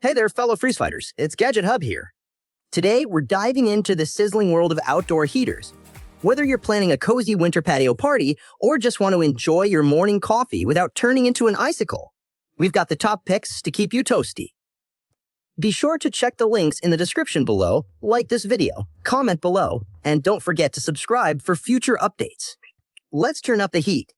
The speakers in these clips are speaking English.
Hey there, fellow freeze fighters. It's Gadget Hub here. Today, we're diving into the sizzling world of outdoor heaters. Whether you're planning a cozy winter patio party or just want to enjoy your morning coffee without turning into an icicle, we've got the top picks to keep you toasty. Be sure to check the links in the description below, like this video, comment below, and don't forget to subscribe for future updates. Let's turn up the heat.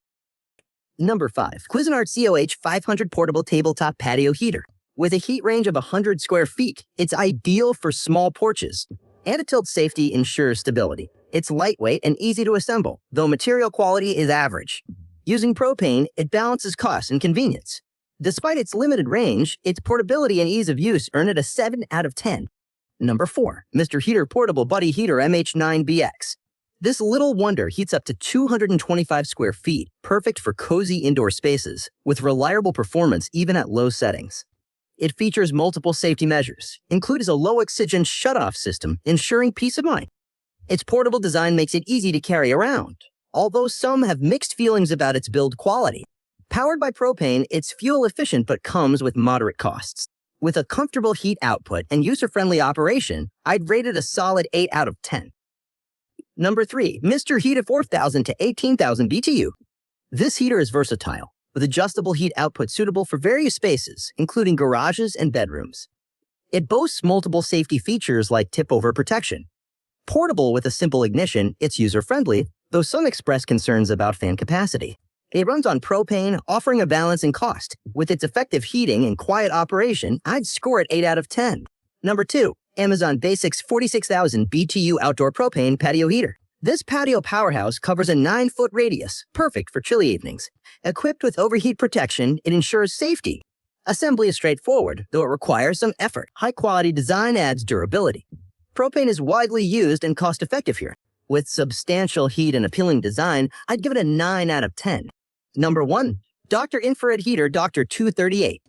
Number 5. Cuisinart COH 500 Portable Tabletop Patio Heater. With a heat range of 100 square feet, it's ideal for small porches. Anti-tilt safety ensures stability. It's lightweight and easy to assemble, though material quality is average. Using propane, it balances cost and convenience. Despite its limited range, its portability and ease of use earn it a 7 out of 10. Number 4. Mr. Heater Portable Buddy Heater MH9BX. This little wonder heats up to 225 square feet, perfect for cozy indoor spaces, with reliable performance even at low settings. It features multiple safety measures, including a low-oxygen shutoff system, ensuring peace of mind. Its portable design makes it easy to carry around, although some have mixed feelings about its build quality. Powered by propane, it's fuel-efficient but comes with moderate costs. With a comfortable heat output and user-friendly operation, I'd rate it a solid 8 out of 10. Number 3. Mr. Heater 4,000 to 18,000 BTU. This heater is versatile, with adjustable heat output suitable for various spaces, including garages and bedrooms. It boasts multiple safety features like tip-over protection. Portable with a simple ignition, it's user-friendly, though some express concerns about fan capacity. It runs on propane, offering a balance in cost. With its effective heating and quiet operation, I'd score it 8 out of 10. Number 2. Amazon Basics 46,000 BTU Outdoor Propane Patio Heater. This patio powerhouse covers a 9-foot radius, perfect for chilly evenings. Equipped with overheat protection, it ensures safety. Assembly is straightforward, though it requires some effort. High-quality design adds durability. Propane is widely used and cost-effective here. With substantial heat and appealing design, I'd give it a 9 out of 10. Number 1. Dr. Infrared Heater Dr. 238.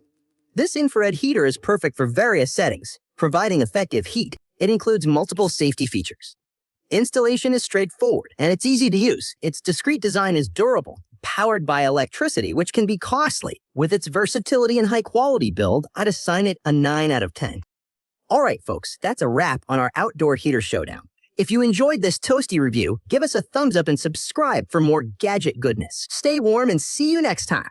This infrared heater is perfect for various settings, providing effective heat. It includes multiple safety features. Installation is straightforward, and it's easy to use. Its discreet design is durable, powered by electricity, which can be costly. With its versatility and high-quality build, I'd assign it a 9 out of 10. All right, folks, that's a wrap on our outdoor heater showdown. If you enjoyed this toasty review, give us a thumbs up and subscribe for more gadget goodness. Stay warm and see you next time.